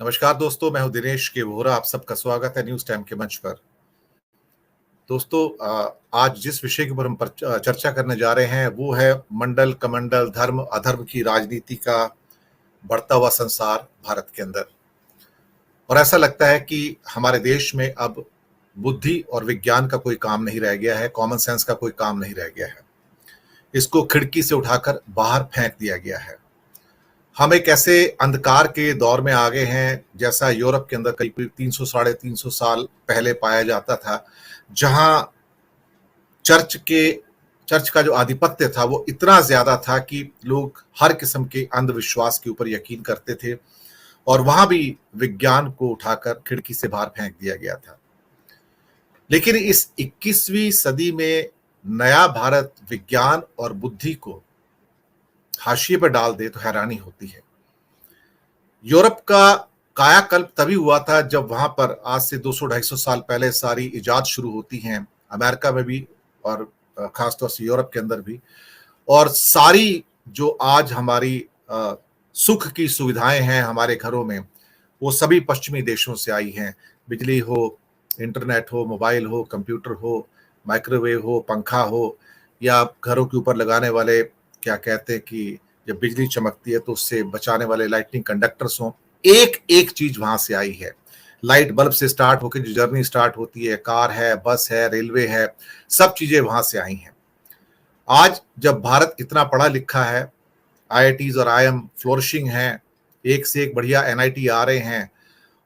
नमस्कार दोस्तों, मैं हूं दिनेश के वोहरा। आप सबका स्वागत है न्यूज टाइम के मंच पर। दोस्तों, आज जिस विषय के ऊपर हम चर्चा करने जा रहे हैं वो है मंडल कमंडल, धर्म अधर्म की राजनीति का बढ़ता हुआ संसार भारत के अंदर। और ऐसा लगता है कि हमारे देश में अब बुद्धि और विज्ञान का कोई काम नहीं रह गया है, कॉमन सेंस का कोई काम नहीं रह गया है। इसको खिड़की से उठाकर बाहर फेंक दिया गया है। हम एक ऐसे अंधकार के दौर में आ गए हैं जैसा यूरोप के अंदर करीब 300 साढ़े 300 साल पहले पाया जाता था, जहां चर्च के चर्च का जो आधिपत्य था वो इतना ज्यादा था कि लोग हर किस्म के अंधविश्वास के ऊपर यकीन करते थे और वहां भी विज्ञान को उठाकर खिड़की से बाहर फेंक दिया गया था। लेकिन इस 21वीं सदी में नया भारत विज्ञान और बुद्धि को हाशिए पर डाल दे तो हैरानी होती है। यूरोप का कायाकल्प तभी हुआ था जब वहां पर आज से 200-250 साल पहले सारी इजाद शुरू होती हैं, अमेरिका में भी और खासतौर से यूरोप के अंदर भी। और सारी जो आज हमारी सुख की सुविधाएं हैं हमारे घरों में, वो सभी पश्चिमी देशों से आई हैं। बिजली हो, इंटरनेट हो, मोबाइल हो, कंप्यूटर हो, माइक्रोवेव हो, पंखा हो, या घरों के ऊपर लगाने वाले क्या कहते हैं कि जब बिजली चमकती है तो उससे बचाने वाले लाइटनिंग कंडक्टर्स हों, एक एक चीज वहां से आई है। लाइट बल्ब से स्टार्ट होकर जो जर्नी स्टार्ट होती है, कार है, बस है, रेलवे है, सब चीजें वहां से आई हैं। आज जब भारत इतना पढ़ा लिखा है, आईआईटीज और आईएम फ्लोरिशिंग हैं, एक से एक बढ़िया एनआईटी आ रहे हैं,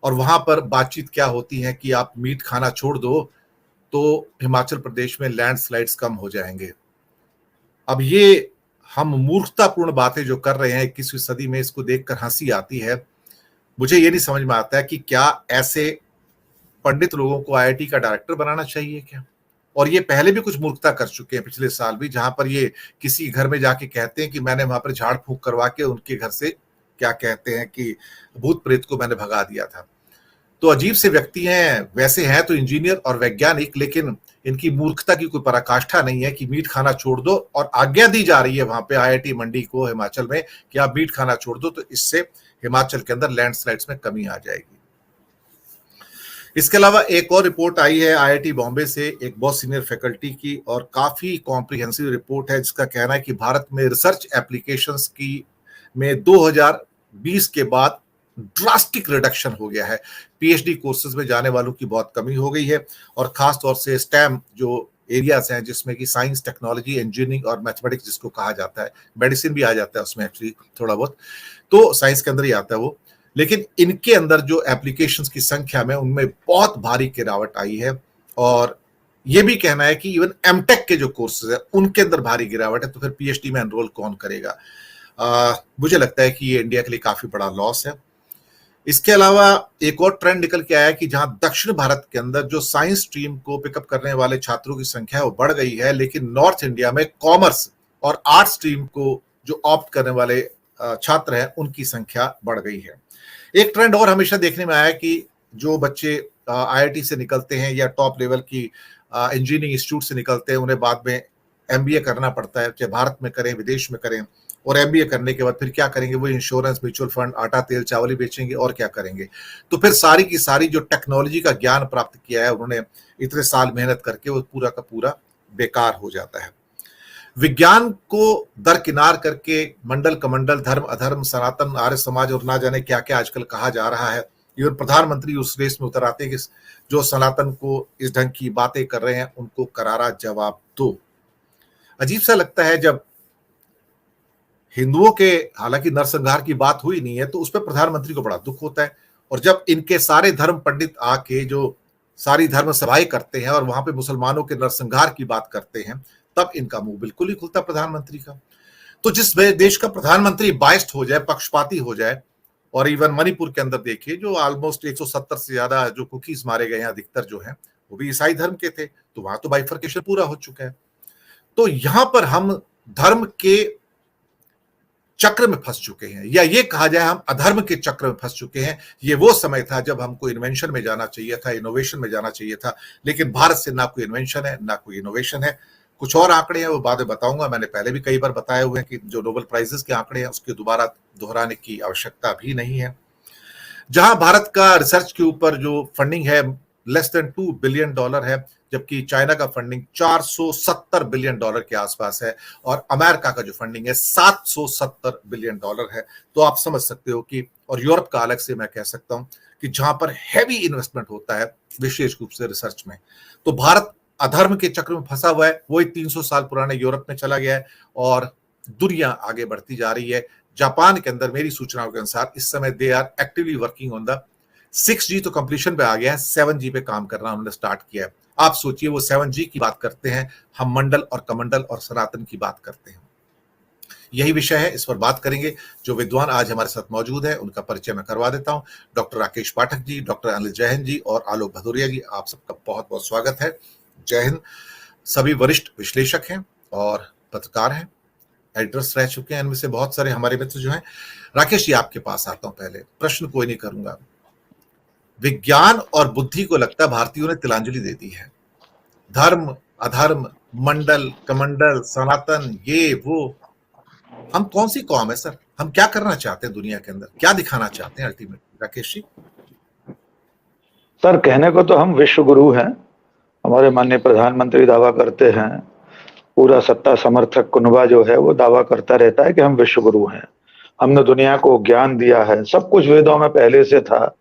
और वहां पर बातचीत क्या होती है कि आप मीट खाना छोड़ दो तो हिमाचल प्रदेश में लैंडस्लाइड्स कम हो जाएंगे। अब ये हम मूर्खतापूर्ण बातें जो कर रहे हैं 21वीं सदी में, इसको देखकर हंसी आती है। मुझे ये नहीं समझ में आता है कि क्या ऐसे पंडित लोगों को आईआईटी का डायरेक्टर बनाना चाहिए क्या? और ये पहले भी कुछ मूर्खता कर चुके हैं पिछले साल भी, जहां पर ये किसी घर में जाके कहते हैं कि मैंने वहां पर झाड़ फूंक करवा के उनके घर से क्या कहते हैं कि भूत प्रेत को मैंने भगा दिया था। तो अजीब से व्यक्ति हैं, वैसे हैं तो इंजीनियर और वैज्ञानिक, लेकिन इनकी मूर्खता की कोई पराकाष्ठा नहीं है कि मीट खाना छोड़ दो, और आज्ञा दी जा रही है वहां पे आईआईटी मंडी को हिमाचल में कि आप मीट खाना छोड़ दो तो इससे हिमाचल के अंदर लैंडस्लाइड्स में कमी आ जाएगी। इसके अलावा एक और रिपोर्ट आई है आईआईटी बॉम्बे से, एक बहुत सीनियर फैकल्टी की, और काफी कॉम्प्रिहेंसिव रिपोर्ट है जिसका कहना है कि भारत में रिसर्च एप्लीकेशंस की में 2020 के बाद ड्रास्टिक रिडक्शन हो गया है। पीएचडी कोर्सेज में जाने वालों की बहुत कमी हो गई है, और खास तौर से स्टेम जो एरियाज हैं जिसमें कि साइंस, टेक्नोलॉजी, इंजीनियरिंग और मैथमेटिक्स जिसको कहा जाता है, मेडिसिन भी आ जाता है उसमें एक्चुअली थोड़ा बहुत, तो साइंस के अंदर ही आता है वो। लेकिन इनके अंदर जो एप्लीकेशंस की संख्या में उनमें बहुत भारी गिरावट आई है, और ये भी कहना है कि इवन एमटेक के जो कोर्सेज है उनके अंदर भारी गिरावट है। तो फिर पीएचडी में एनरोल कौन करेगा? मुझे लगता है कि ये इंडिया के लिए काफी बड़ा लॉस है। इसके अलावा एक और ट्रेंड निकल के आया कि जहां दक्षिण भारत के अंदर जो साइंस स्ट्रीम को पिकअप करने वाले छात्रों की संख्या है वो बढ़ गई है, लेकिन नॉर्थ इंडिया में कॉमर्स और आर्ट स्ट्रीम को जो ऑप्ट करने वाले छात्र हैं उनकी संख्या बढ़ गई है। एक ट्रेंड और हमेशा देखने में आया कि जो बच्चे आईआईटी से निकलते हैं या टॉप लेवल की इंजीनियरिंग इंस्टीट्यूट से निकलते हैं, उन्हें बाद में एमबीए करना पड़ता है, चाहे भारत में करें विदेश में करें, और एमबीए करने के बाद फिर क्या करेंगे? वो इंश्योरेंस, म्यूचुअल फंड, आटा तेल चावल ही बेचेंगे और क्या करेंगे? तो फिर सारी की सारी जो टेक्नोलॉजी का ज्ञान प्राप्त किया है उन्होंने इतने साल मेहनत करके, वो पूरा का पूरा बेकार हो जाता है। विज्ञान को दरकिनार करके मंडल कमंडल, धर्म अधर्म, सनातन, आर्य समाज और ना जाने क्या क्या आजकल कहा जा रहा है। इवन प्रधानमंत्री उस रेस में उतर आते हैं कि जो सनातन को इस ढंग की बातें कर रहे हैं उनको करारा जवाब दो। अजीब सा लगता है जब हिंदुओं के, हालांकि नरसंहार की बात हुई नहीं है, तो उस पर प्रधानमंत्री को बड़ा दुख होता है, और जब इनके सारे धर्म पंडित आके जो सारी धर्म सभाएं करते हैं और वहां पे मुसलमानों के नरसंहार की बात करते हैं, तब इनका मुंह बिल्कुल ही खुलता प्रधानमंत्री का। तो जिस देश का प्रधानमंत्री बाइस्ड हो जाए, पक्षपाती हो जाए, और इवन मणिपुर के अंदर देखिए जो ऑलमोस्ट 170 से ज्यादा जो कुकीज मारे गए हैं, अधिकतर जो हैं वो भी ईसाई धर्म के थे, तो वहां तो बाइफर्केशन पूरा हो चुका है। तो यहां पर हम धर्म के चक्र में फंस चुके हैं, या ये कहा जाए हम अधर्म के चक्र में फंस चुके हैं। ये वो समय था जब हमको इन्वेंशन में जाना चाहिए था, इनोवेशन में जाना चाहिए था, लेकिन भारत से ना कोई इन्वेंशन है ना कोई इनोवेशन है। कुछ और आंकड़े हैं वो बाद में बताऊंगा, मैंने पहले भी कई बार बताए हुए हैं कि जो नोबेल प्राइजेस के आंकड़े हैं उसके दोबारा दोहराने की आवश्यकता भी नहीं है। जहां भारत का रिसर्च के ऊपर जो फंडिंग है लेस देन $2 बिलियन है, जबकि चाइना का फंडिंग $470 बिलियन के आसपास है, और अमेरिका का जो फंडिंग है $770 बिलियन है। तो आप समझ सकते हो कि, और यूरोप का अलग से मैं कह सकता हूं कि जहां पर हैवी इन्वेस्टमेंट होता है विशेष रूप से रिसर्च में, तो भारत अधर्म के चक्र में फंसा हुआ है। वही 300 साल पुराने यूरोप में चला गया है और दुनिया आगे बढ़ती जा रही है। जापान के अंदर मेरी सूचनाओं के अनुसार इस समय they are actively working on the 6G, तो कंप्लीशन पे आ गया है, 7G पे काम करना उन्होंने स्टार्ट किया है। आप सोचिए, वो 7G की बात करते हैं, हम मंडल और कमंडल और सनातन की बात करते हैं। यही विषय है, इस पर बात करेंगे। जो विद्वान आज हमारे साथ मौजूद है उनका परिचय मैं करवा देता हूं। डॉक्टर राकेश पाठक जी, डॉक्टर अनिल जैन जी और आलोक भदौरिया जी, आप सबका बहुत बहुत स्वागत है। जय हिंद। सभी वरिष्ठ विश्लेषक हैं और पत्रकार हैं, एडिटर्स रह चुके हैं, इनमें से बहुत सारे हमारे मित्र जो हैं। राकेश जी, आपके पास आता हूं। पहले प्रश्न कोई नहीं करूंगा। विज्ञान और बुद्धि को लगता है भारतीयों ने तिलांजलि दे दी है। धर्म अधर्म, मंडल कमंडल, सनातन, ये वो, हम कौन सी कौम है सर? हम क्या करना चाहते हैं दुनिया के अंदर, क्या दिखाना चाहते हैं अल्टीमेटली? राकेश जी। सर, कहने को तो हम विश्व गुरु हैं। हमारे माननीय प्रधानमंत्री दावा करते हैं, पूरा सत्ता समर्थक कुनबा जो है वो दावा करता रहता है कि हम विश्व गुरु हैं। हमने दुनिया को ज्ञान दिया है, सब कुछ वेदों में पहले से था,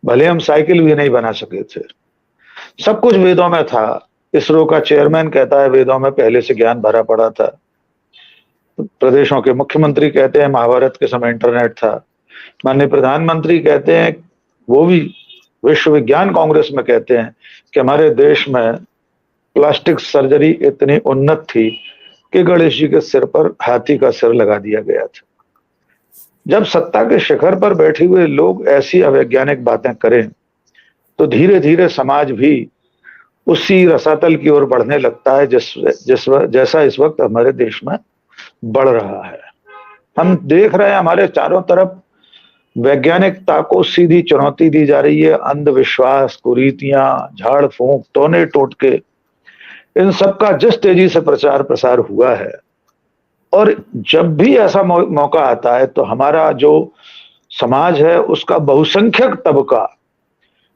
भले हम साइकिल भी नहीं बना सके थे, सब कुछ वेदों में था। इसरो का चेयरमैन कहता है वेदों में पहले से ज्ञान भरा पड़ा था। प्रदेशों के मुख्यमंत्री कहते हैं महाभारत के समय इंटरनेट था। माननीय प्रधानमंत्री कहते हैं, वो भी विश्व विज्ञान कांग्रेस में कहते हैं कि हमारे देश में प्लास्टिक सर्जरी इतनी उन्नत थी कि गणेश जी के सिर पर हाथी का सिर लगा दिया गया था। जब सत्ता के शिखर पर बैठे हुए लोग ऐसी अवैज्ञानिक बातें करें तो धीरे धीरे समाज भी उसी रसातल की ओर बढ़ने लगता है जैसा इस वक्त हमारे देश में बढ़ रहा है। हम देख रहे हैं हमारे चारों तरफ वैज्ञानिकता को सीधी चुनौती दी जा रही है। अंधविश्वास, कुरीतियां, झाड़ फूंक, टोने टोटके, इन सब का जिस तेजी से प्रचार प्रसार हुआ है, और जब भी ऐसा मौका आता है तो हमारा जो समाज है उसका बहुसंख्यक तबका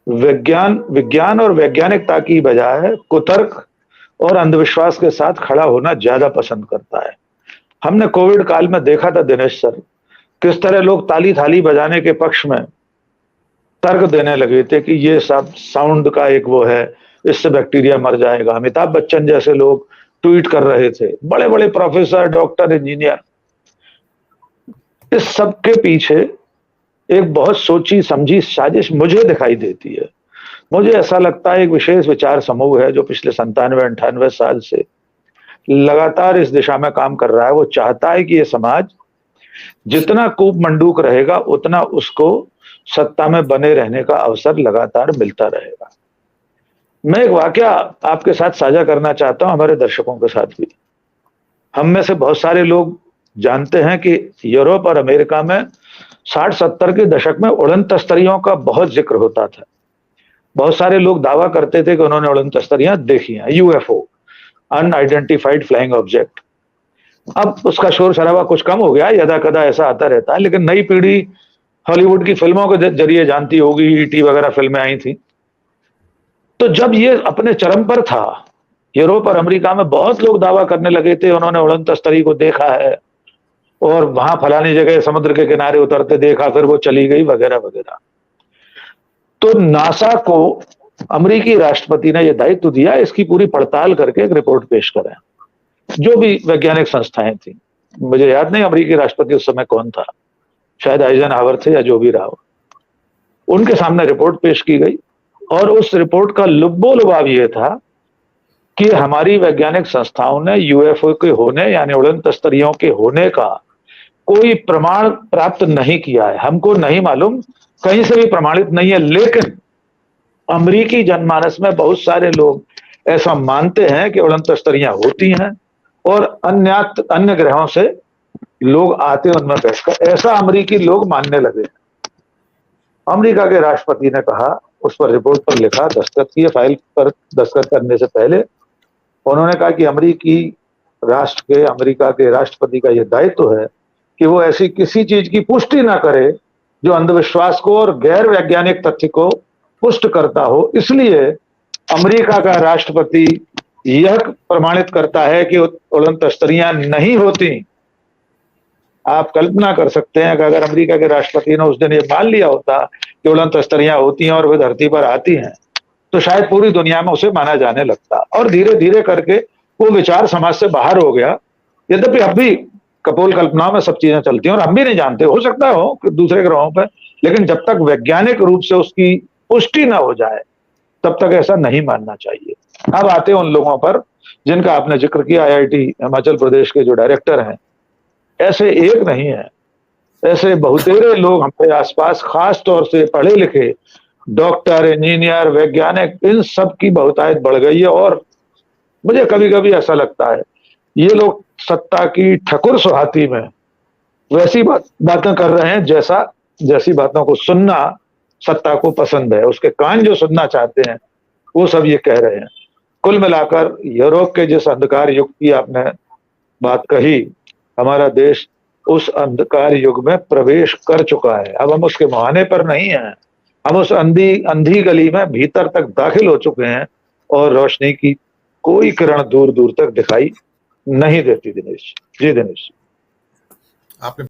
विज्ञान और वैज्ञानिकता की बजाय कुतर्क और अंधविश्वास के साथ खड़ा होना ज्यादा पसंद करता है। हमने कोविड काल में देखा था दिनेश सर, किस तरह लोग ताली थाली बजाने के पक्ष में तर्क देने लगे थे कि ये सब साउंड का एक वो है, इससे बैक्टीरिया मर जाएगा। अमिताभ बच्चन जैसे लोग ट्वीट कर रहे थे, बड़े बड़े प्रोफेसर, डॉक्टर, इंजीनियर। इस सब के पीछे एक बहुत सोची समझी साजिश मुझे दिखाई देती है। मुझे ऐसा लगता है एक विशेष विचार समूह है जो पिछले 97-98 साल से लगातार इस दिशा में काम कर रहा है। वो चाहता है कि ये समाज जितना कूप मंडूक रहेगा उतना उसको सत्ता में बने रहने का अवसर लगातार मिलता रहेगा। मैं एक वाकया आपके साथ साझा करना चाहता हूं, हमारे दर्शकों के साथ भी। हम में से बहुत सारे लोग जानते हैं कि यूरोप और अमेरिका में 60-70 के दशक में उड़न तस्तरियों का बहुत जिक्र होता था। बहुत सारे लोग दावा करते थे कि उन्होंने उड़न तस्तरियां देखी हैं, यूएफओ, अनआइडेंटिफाइड फ्लाइंग ऑब्जेक्ट। अब उसका शोर शराबा कुछ कम हो गया, यदा कदा ऐसा आता रहता है, लेकिन नई पीढ़ी हॉलीवुड की फिल्मों के जरिए जानती होगी, ईटी वगैरह फिल्में आई थी। तो जब ये अपने चरम पर था, यूरोप और अमेरिका में बहुत लोग दावा करने लगे थे उन्होंने उड़न तस्तरी को देखा है और वहां फलानी जगह समुद्र के किनारे उतरते देखा, फिर वो चली गई वगैरह वगैरह। तो नासा को अमेरिकी राष्ट्रपति ने यह दायित्व दिया इसकी पूरी पड़ताल करके एक रिपोर्ट पेश करें। जो भी वैज्ञानिक संस्थाएं थी, मुझे याद नहीं अमेरिकी राष्ट्रपति उस समय कौन था, शायद आइजनहावर थे या जो भी रहा, उनके सामने रिपोर्ट पेश की गई और उस रिपोर्ट का लुब्बो लुभाव ये था कि हमारी वैज्ञानिक संस्थाओं ने यूएफओ के होने यानी उड़न तस्तरियों के होने का कोई प्रमाण प्राप्त नहीं किया है। हमको नहीं मालूम, कहीं से भी प्रमाणित नहीं है, लेकिन अमेरिकी जनमानस में बहुत सारे लोग ऐसा मानते हैं कि उड़न तस्तरियां होती हैं और अन्य ग्रहों से लोग आते हैं उनमें बैठकर, ऐसा अमेरिकी लोग मानने लगे। अमेरिका के राष्ट्रपति ने कहा, उस पर रिपोर्ट पर लिखा, दस्तखत किए, फाइल पर दस्तखत करने से पहले उन्होंने कहा कि अमेरिका के राष्ट्रपति का यह दायित्व है कि वो ऐसी किसी चीज की पुष्टि ना करे जो अंधविश्वास को और गैर वैज्ञानिक तथ्य को पुष्ट करता हो। इसलिए अमेरिका का राष्ट्रपति यह प्रमाणित करता है कि उड़न तश्तरियां नहीं होती। आप कल्पना कर सकते हैं कि अगर अमेरिका के राष्ट्रपति ने उस दिन ये मान लिया होता कि उड़न तश्तरियां होती हैं और वे धरती पर आती हैं, तो शायद पूरी दुनिया में उसे माना जाने लगता। और धीरे धीरे करके वो विचार समाज से बाहर हो गया। यद्यपि अब भी कपोल कल्पनाओं में सब चीजें चलती हैं और हम भी नहीं जानते, हो सकता हो कि दूसरे ग्रहों पर, लेकिन जब तक वैज्ञानिक रूप से उसकी पुष्टि ना हो जाए तब तक ऐसा नहीं मानना चाहिए। अब आते हैं उन लोगों पर जिनका आपने जिक्र किया, IIT हिमाचल प्रदेश के जो डायरेक्टर हैं। ऐसे एक नहीं है, ऐसे बहुतेरे लोग हमारे आसपास, खास तौर से पढ़े लिखे डॉक्टर, इंजीनियर, वैज्ञानिक, इन सब की बहुतायत बढ़ गई है। और मुझे कभी कभी ऐसा लगता है ये लोग सत्ता की ठकुर सुहाती में वैसी बातें कर रहे हैं जैसी बातों को सुनना सत्ता को पसंद है। उसके कान जो सुनना चाहते हैं वो सब ये कह रहे हैं। कुल मिलाकर यूरोप के जिस अंधकार युग की आपने बात कही, हमारा देश उस अंधकार युग में प्रवेश कर चुका है। अब हम उसके मुहाने पर नहीं हैं, हम उस अंधी गली में भीतर तक दाखिल हो चुके हैं और रोशनी की कोई किरण दूर दूर तक दिखाई नहीं देती। दिनेश जी, आपने